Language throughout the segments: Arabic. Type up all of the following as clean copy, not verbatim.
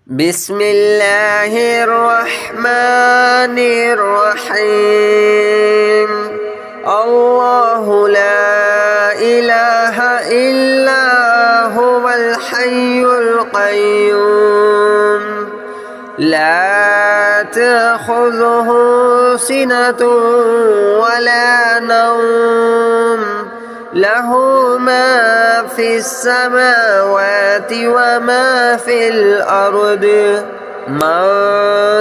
بسم الله الرحمن الرحيم. الله لا إله إلا هو الحي القيوم لا تأخذه سنة ولا نوم له ما في السماوات وما في الأرض من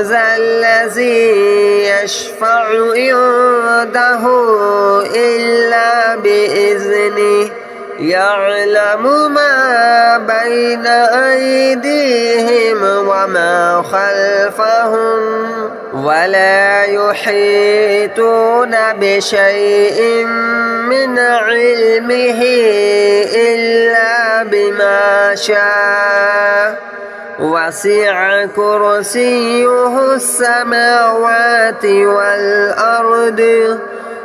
ذا الذي يشفع عنده إلا بإذنه يعلم ما بين أيديهم وما خلفهم ولا يحيطون بشيء من علمه إلا بما شاء وسع كرسيه السماوات والأرض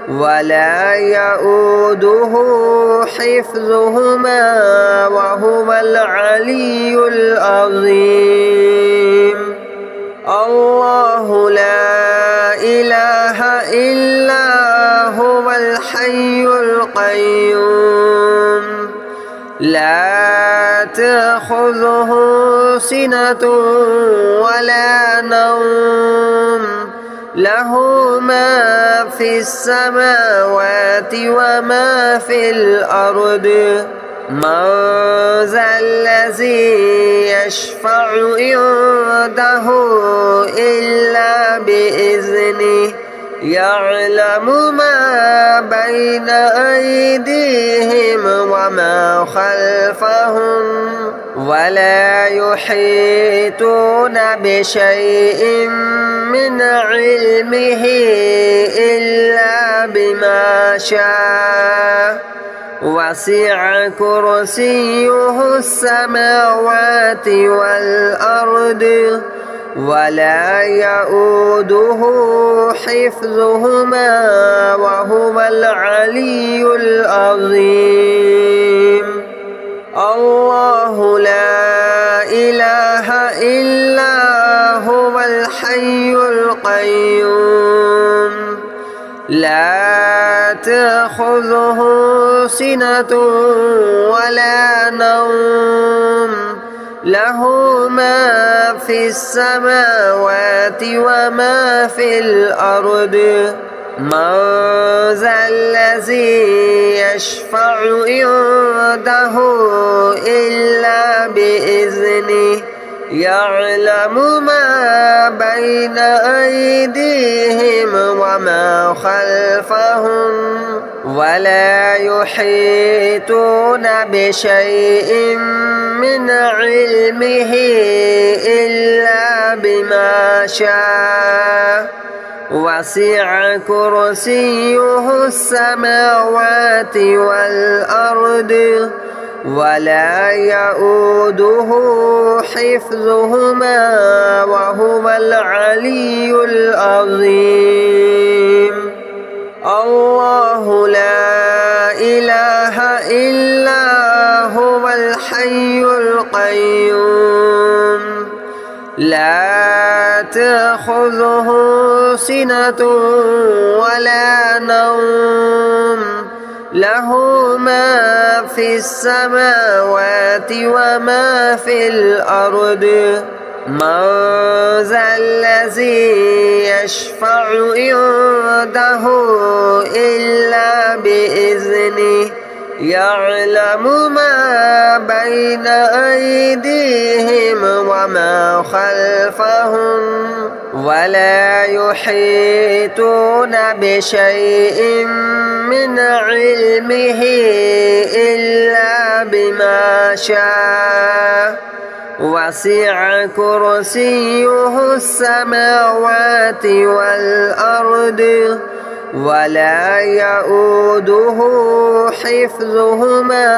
ولا يؤوده حفظهما وهو العلي العظيم. الله لا إله إلا هو الحي القيوم لا تأخذه سنة ولا نوم له ما في السماوات وما في الأرض من ذا الذي يشفع عنده إلا بإذنه يعلم ما بين أيديهم وما خلفهم ولا يحيطون بشيء من علمه إلا بما شاء وسع كرسيه السماوات والأرض ولا يؤوده حفظهما وهو العلي العظيم. الله لا إله إلا هو الحي القيوم لا تأخذه سنة ولا نوم له ما في السماوات وما في الأرض من ذا الذي يشفع عنده إلا بإذنه يعلم ما بين أيديهم وما خلفهم ولا يحيطون بشيء من علمه إلا بما شاء وسع كرسيه السماوات والأرض ولا يؤوده حفظهما وهو العلي العظيم. الله لا إله إلا هو الحي القيوم لا تأخذه سنة ولا نوم له ما في السماوات وما في الأرض من ذا الذي يشفع عنده إلا بإذنه يعلم ما بين أيديهم وما خلفهم ولا يحيطون بشيء من علمه إلا بما شاء وسع كرسيه السماوات والأرض ولا يؤوده حفظهما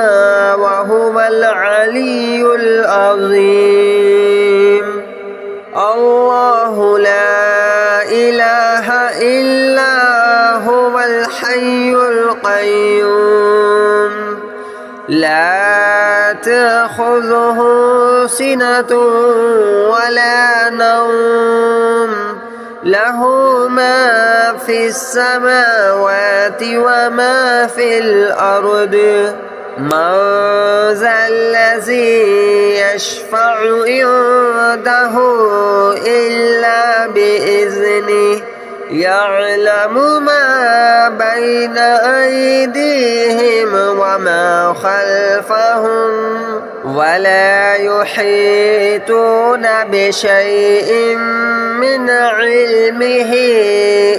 وهو العلي العظيم. الله لا إله إلا هو الحي القيوم لا تأخذه سنة ولا له ما في السماوات وما في الأرض من ذا الذي يشفع عنده إلا بإذنه يعلم ما بين أيديهم وما خلفهم ولا يحيطون بشيء من علمه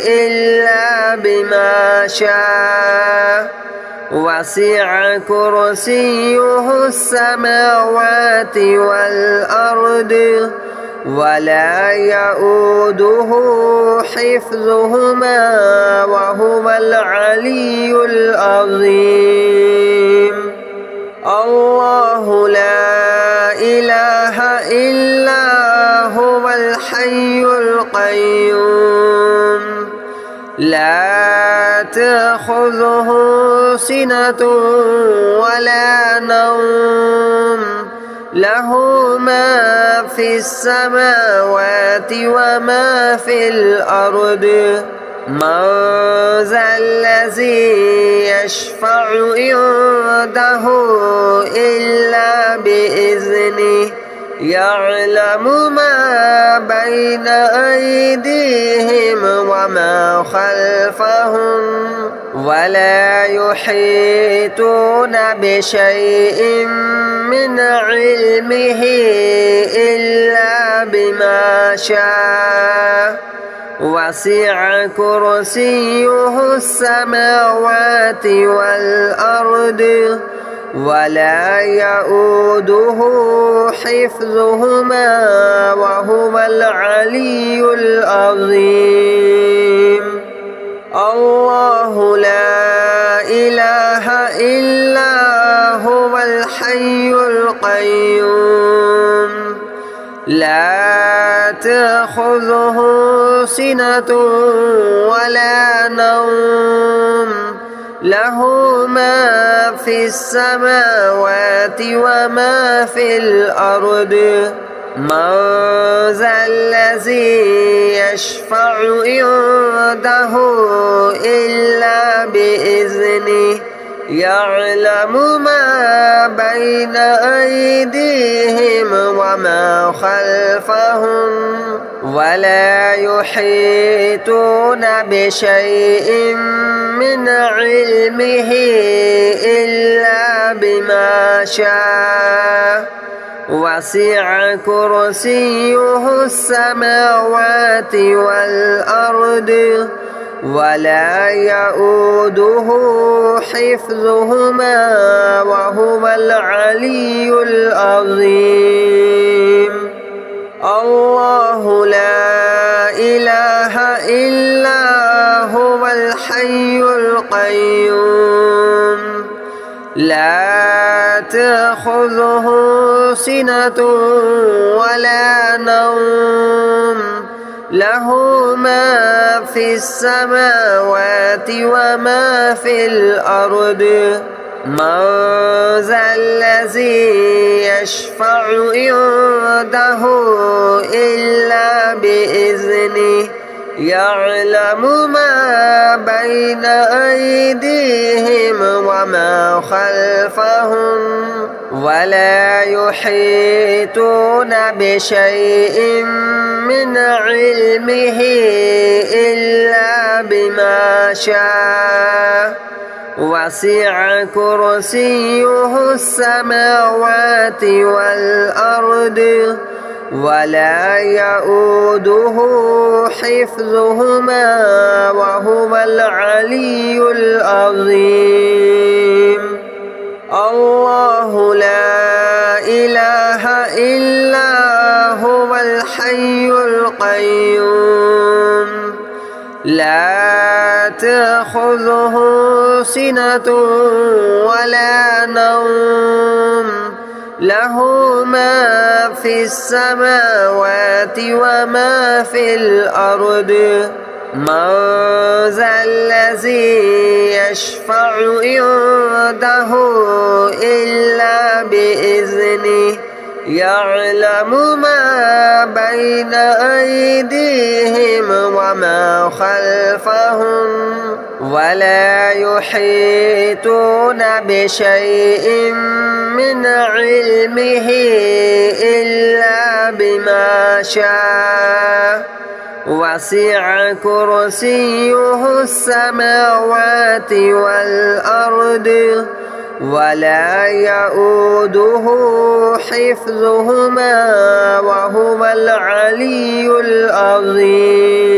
إلا بما شاء وسع كرسيه السماوات والأرض ولا يؤوده حفظهما وهو العلي العظيم الله لا إله إلا هو الحي القيوم لا تأخذه سنة ولا نوم له ما في السماوات وما في الأرض من ذا الذي يشفع عنده إلا بإذنه يعلم ما بين أيديهم وما خلفهم ولا يحيطون بشيء من علمه إلا بما شاء وسع كرسيه السماوات والأرض ولا يؤوده حفظهما وهو العلي العظيم الله لا إله إلا هو الحي القيوم لا تأخذه سنة ولا نوم له ما في السماوات وما في الأرض من ذا الذي يشفع عنده إلا بإذنه يعلم ما بين أيديهم وما خلفهم ولا يحيطون بشيء من علمه إلا بما شاء وسع كرسيه السماوات والأرض ولا يؤوده حفظهما وهو العلي العظيم الله لا إله إلا هو الحي القيوم لا تأخذه سنة ولا نوم له ما في السماوات وما في الأرض من ذا الذي يشفع عنده إلا بإذنه يعلم ما بين أيديهم وما خلفهم ولا يحيطون بشيء من علمه إلا بما شاء وسع كرسيه السماوات والأرض ولا يؤوده حفظهما وهو العلي العظيم الله لا إله إلا هو الحي القيوم لا تأخذه سنة ولا نوم له ما في السماوات وما في الأرض من ذا الذي يشفع عنده إلا بإذنه يعلم ما بين أيديهم خلفهم ولا يحيطون بشيء من علمه إلا بما شاء وسع كرسيه السماوات والأرض ولا يؤوده حفظهما وهو العلي العظيم.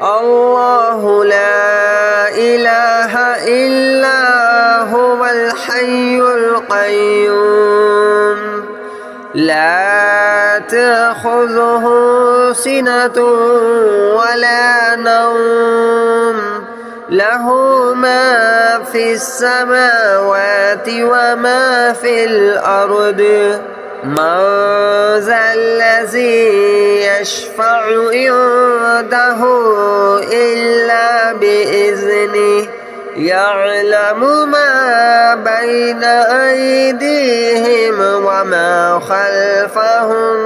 الله لا إله إلا هو الحي القيوم لا تأخذه سنة ولا نوم له ما في السماوات وما في الأرض من ذا الذي يشفع عنده إلا بإذنه يعلم ما بين أيديهم وما خلفهم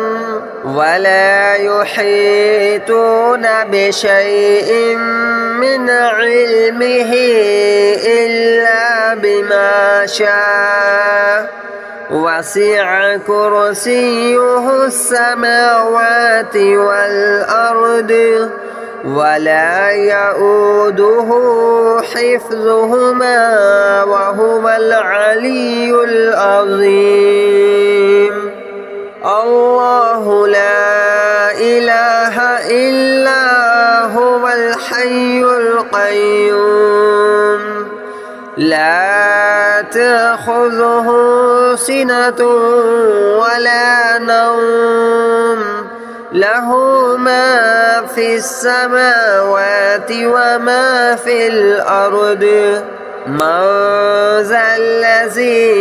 ولا يحيطون بشيء من علمه إلا بما شاء وسع كرسيه السماوات والأرض ولا يؤوده حفظهما وهو العلي العظيم. الله لا إله إلا هو الحي القيوم لا تأخذه سنة ولا نوم له ما في السماوات وما في الأرض من ذا الذي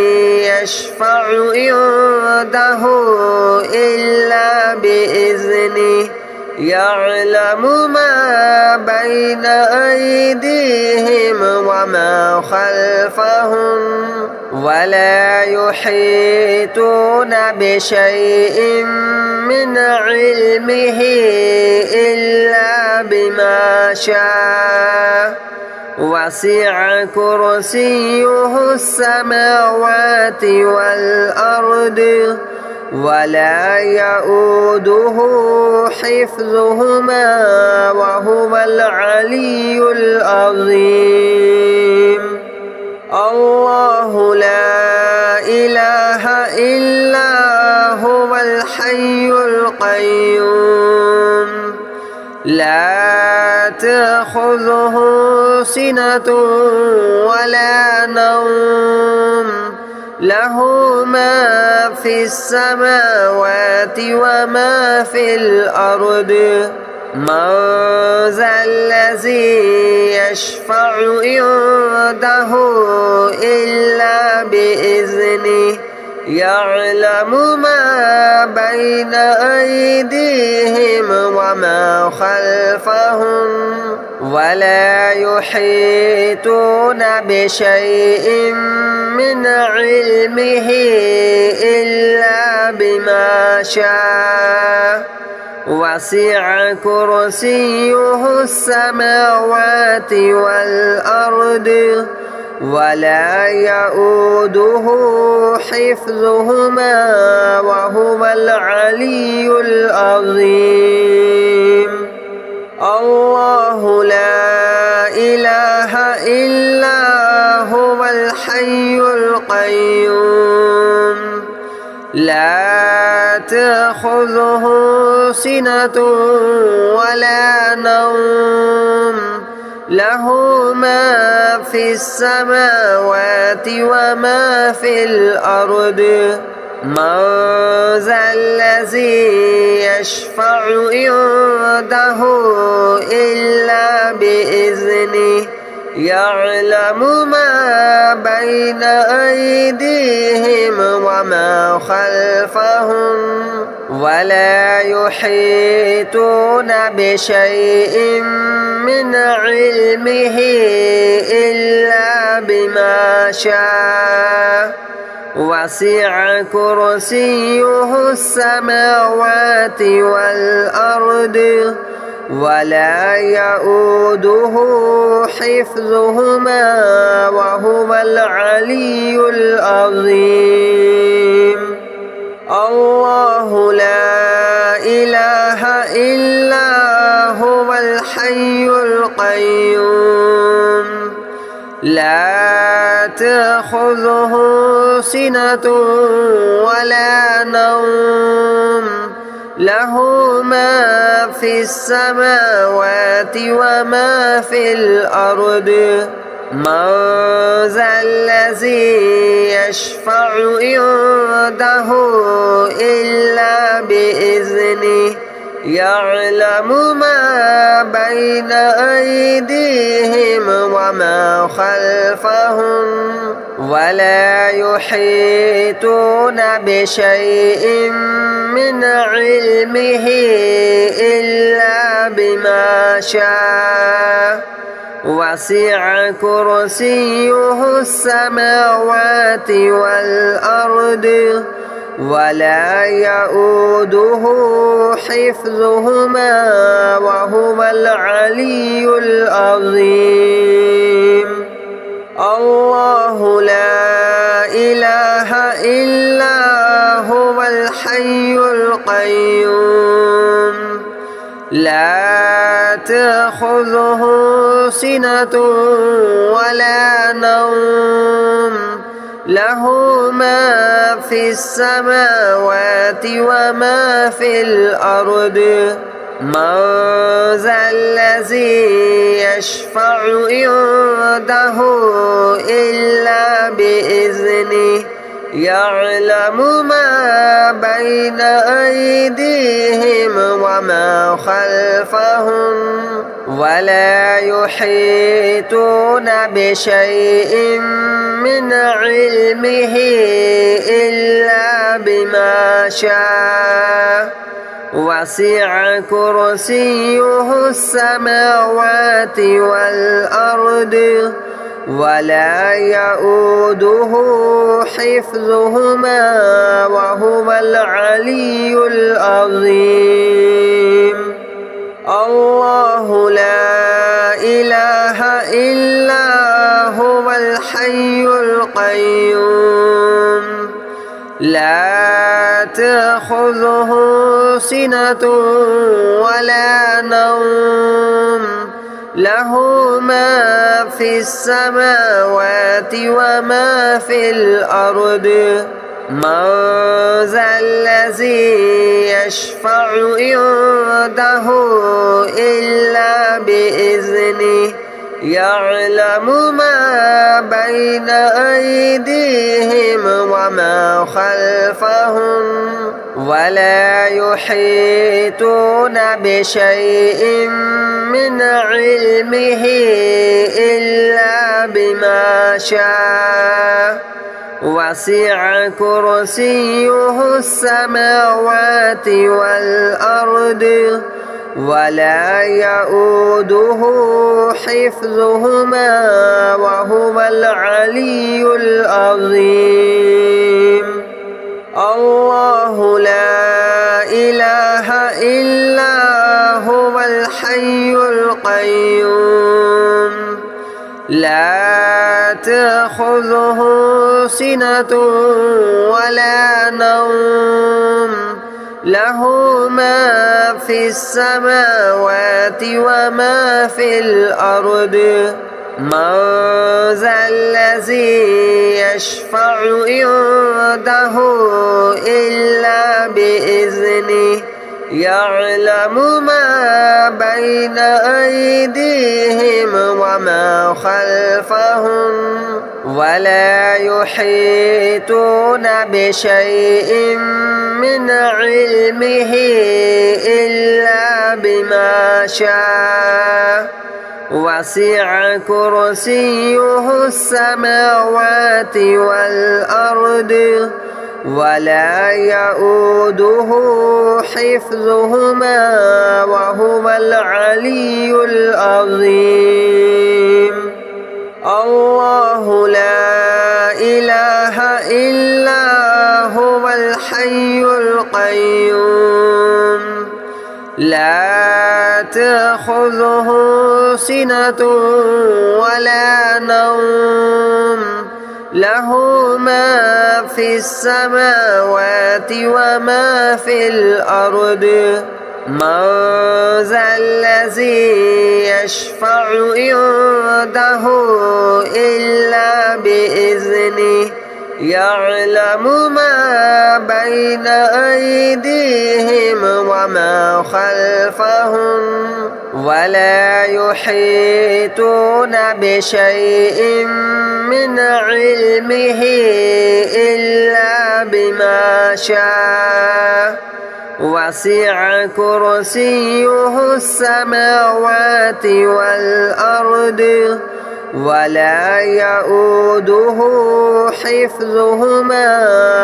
يشفع عنده إلا بإذنه يعلم ما بين أيديهم وما خلفهم ولا يحيطون بشيء من علمه إلا بما شاء وسع كرسيه السماوات والأرض ولا يؤوده حفظهما وهو العلي العظيم. الله لا إله إلا هو الحي القيوم لا تأخذه سنة ولا نوم له ما في السماوات وما في الأرض من ذا الذي يشفع عنده إلا بإذنه يعلم ما بين أيديهم وما خلفهم ولا يحيطون بشيء من علمه إلا بما شاء وسع كرسيه السماوات والأرض ولا يؤوده حفظهما وهو العلي العظيم. الله لا إله إلا هو الحي القيوم لا تأخذه سنة ولا نوم له ما في السماوات وما في الأرض من ذا الذي يشفع عنده إلا بإذنه يعلم ما بين أيديهم وما خلفهم ولا يحيطون بشيء من علمه إلا بما شاء وسع كرسيه السماوات والأرض ولا يؤوده حفظهما وهو العلي العظيم. الله لا إله إلا هو الحي القيوم لا تأخذه سنة ولا نوم له ما في السماوات وما في الأرض من ذا الذي يشفع عنده إلا بإذنه يعلم ما بين أيديهم وما خلفهم ولا يحيطون بشيء من علمه إلا بما شاء وسع كرسيه السماوات والأرض ولا يؤوده حفظهما وهو العلي العظيم. الله لا إله إلا هو الحي القيوم لا تأخذه سنة ولا نوم له ما في السماوات وما في الأرض من ذا الذي يشفع عنده إلا بإذنه يعلم ما بين أيديهم وما خلفهم ولا يحيطون بشيء من علمه إلا بما شاء وسع كرسيه السماوات والأرض ولا يؤوده حفظهما وهو العلي العظيم. الله لا إله إلا هو الحي القيوم لا تأخذه سنة ولا نوم له ما في السماوات وما في الأرض من ذا الذي يشفع عنده إلا بإذنه يعلم ما بين أيديهم وما خلفهم ولا يحيطون بشيء من علمه إلا بما شاء وسع كرسيه السماوات والأرض ولا يؤوده حفظهما وهو العلي العظيم. الله لا إله إلا هو الحي القيوم لا تأخذه سنة ولا نوم له ما في السماوات وما في الأرض من ذا الذي يشفع عنده إلا بإذنه يعلم ما بين أيديهم وما خلفهم ولا يحيطون بشيء من علمه إلا بما شاء وسع كرسيه السماوات والأرض ولا يؤوده حفظهما وهو العلي العظيم. الله لا إله إلا هو الحي القيوم لا تأخذه سنة ولا نوم له ما في السماوات وما في الأرض من ذا الذي يشفع عنده إلا بإذنه يعلم ما بين أيديهم وما خلفهم ولا يحيطون بشيء من علمه إلا بما شاء وسع كرسيه السماوات والأرض ولا يؤوده حفظهما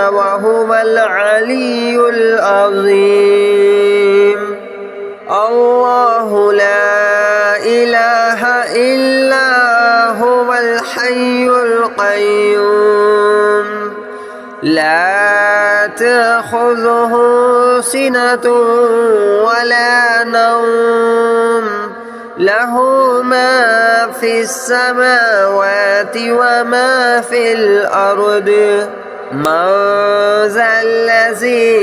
وهو العلي العظيم الله لا إله إلا هو الحي القيوم لا تأخذه سنة ولا نوم له ما في السماوات وما في الأرض من ذا الذي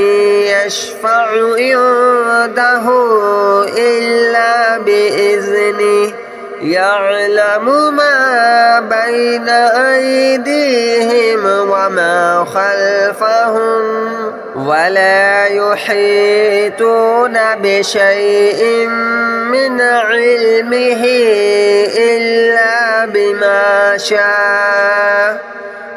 يشفع عنده إلا بإذنه يعلم ما بين أيديهم وما خلفهم ولا يحيطون بشيء من علمه إلا بما شاء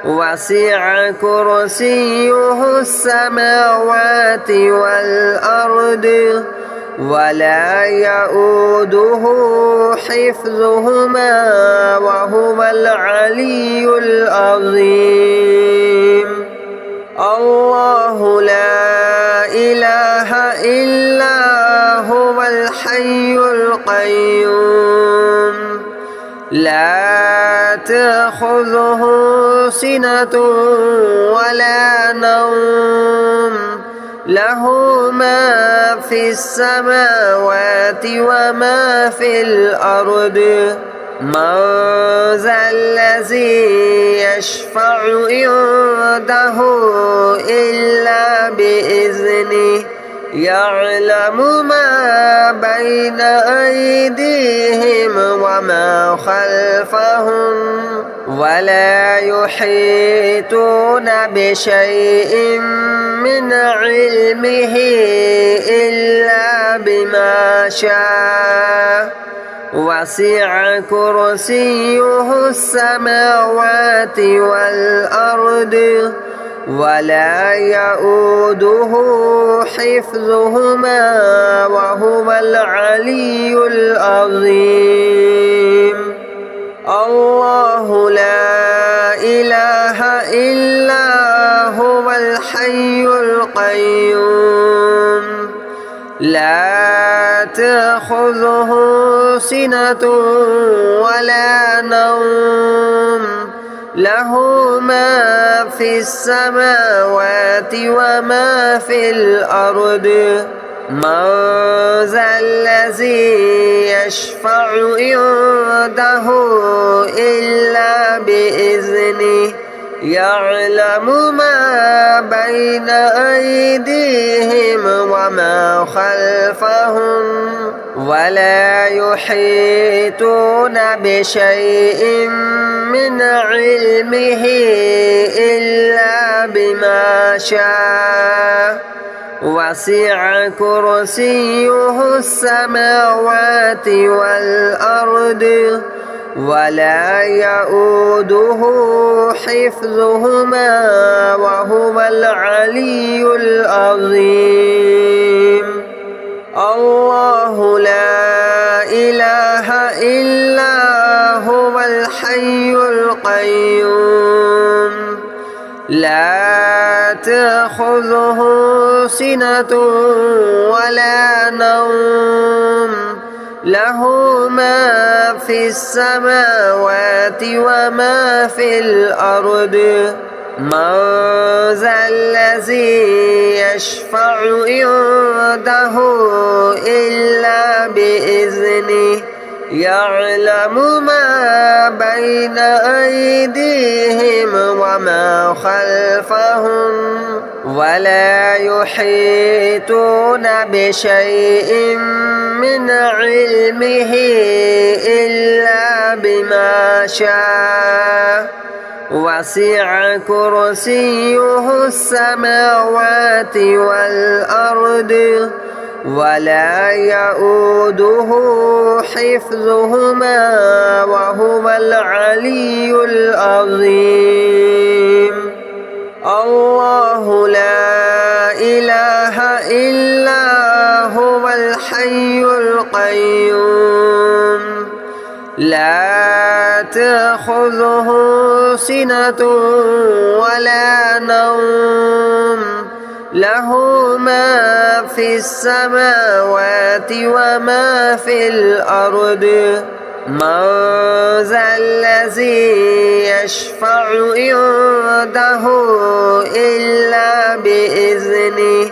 وسع كرسيه السماوات والأرض ولا يؤوده حفظهما وهو العلي العظيم الله لا إله إلا هو الحي القيوم لا تأخذه سنة ولا نوم له ما في السماوات وما في الأرض من ذا الذي يشفع عنده إلا بإذنه يعلم ما بين أيديهم وما خلفهم ولا يحيطون بشيء من علمه إلا بما شاء وسع كرسيه السماوات والأرض ولا يؤوده حفظهما وهو العلي العظيم الله لا إله إلا هو الحي القيوم لا تأخذه سنة ولا نوم له ما في السماوات وما في الأرض من ذا الذي يشفع عنده إلا بإذنه يعلم ما بين أيديهم وما خلفهم ولا يحيطون بشيء من علمه إلا بما شاء وسع كرسيه السماوات والأرض ولا يؤوده حفظهما وهو العلي العظيم الله لا إله إلا هو الحي القيوم لا تأخذه سنة ولا نوم له ما في السماوات وما في الأرض من ذا الذي يشفع عنده إلا بإذنه بإذنه يعلم ما بين أيديهم وما خلفهم ولا يحيطون بشيء من علمه إلا بما شاء وسع كرسيه السماوات والأرض ولا يؤوده حفظهما وهو العلي العظيم. الله لا إله إلا هو الحي القيوم لا تأخذه سنة ولا نوم له ما في السماوات وما في الأرض من ذا الذي يشفع عنده إلا بإذنه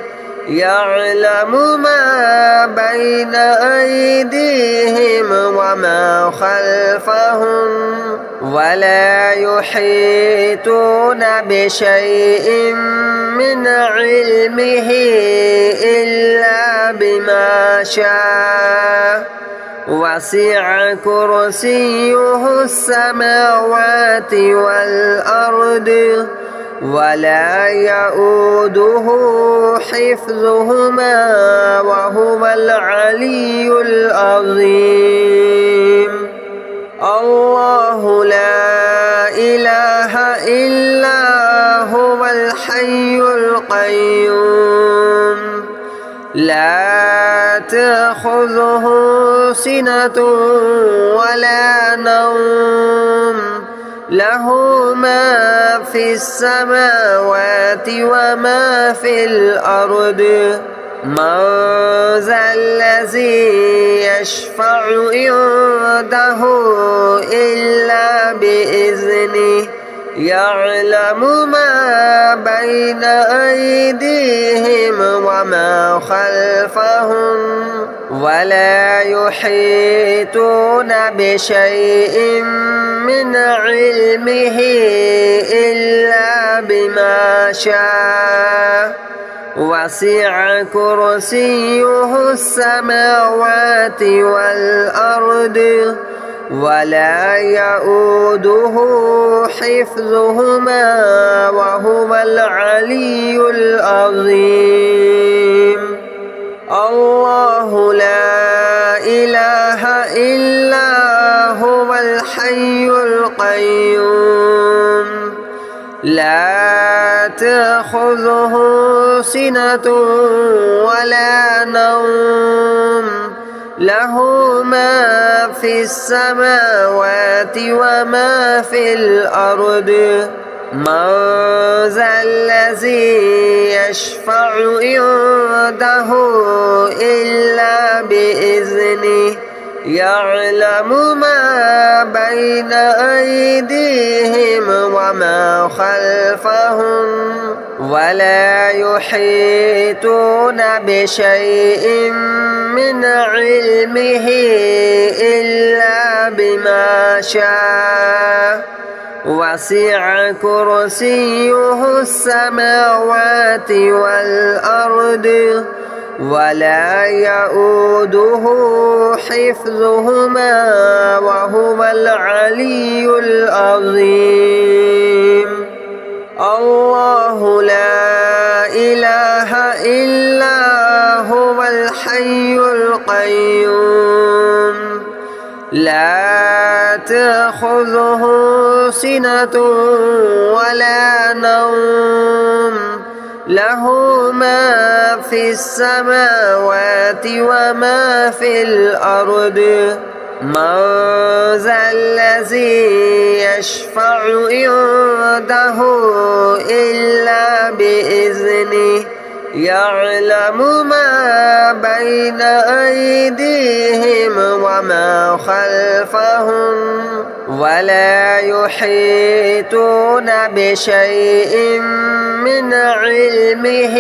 يعلم ما بين أيديهم وما خلفهم ولا يحيطون بشيء من علمه إلا بما شاء وسع كرسيه السماوات والأرض ولا يؤوده حفظهما وهو العلي العظيم. الله لا إله إلا هو الحي القيوم لا تأخذه سنة ولا نوم له ما في السماوات وما في الأرض من ذا الذي يشفع عنده إلا بإذنه يعلم ما بين أيديهم وما خلفهم ولا يحيطون بشيء من علمه إلا بما شاء وسع كرسيه السماوات والأرض ولا يؤوده حفظهما وهو العلي العظيم. الله لا إله إلا هو الحي القيوم لا تأخذه سنة ولا نوم له ما في السماوات وما في الأرض من ذا الذي يشفع عنده إلا بإذنه يعلم ما بين أيديهم وما خلفهم ولا يحيطون بشيء من علمه إلا بما شاء وسع كرسيه السماوات والأرض ولا يؤوده حفظهما وهو العلي العظيم. الله لا إله إلا هو الحي القيوم لا تأخذه سنة ولا نوم له ما في السماوات وما في الأرض من ذا الذي يشفع عنده إلا بإذنه يعلم ما بين أيديهم وما خلفهم ولا يحيطون بشيء من علمه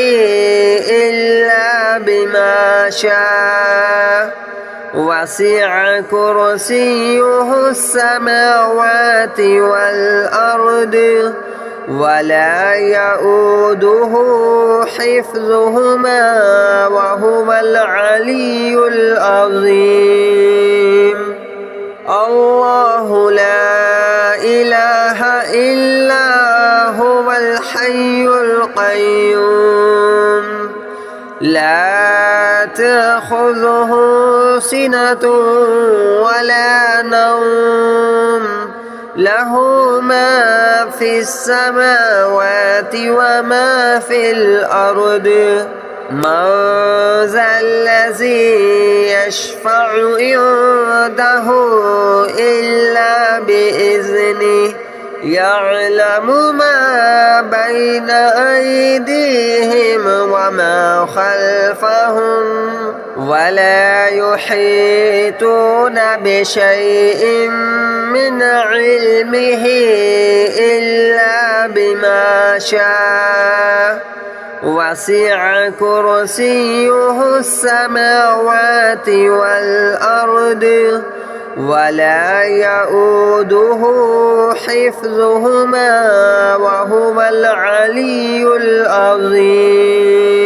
إلا بما شاء وسع كرسيه السماوات والأرض ولا يؤوده حفظهما وهو العلي العظيم. الله لا إله إلا هو الحي القيوم لا تأخذه سنة ولا نوم له ما في السماوات وما في الأرض من ذا الذي يشفع عنده إلا بإذنه يعلم ما بين أيديهم وما خلفهم ولا يحيطون بشيء من علمه إلا بما شاء وسع كرسيه السماوات والأرض ولا يؤوده حفظهما وهو العلي العظيم.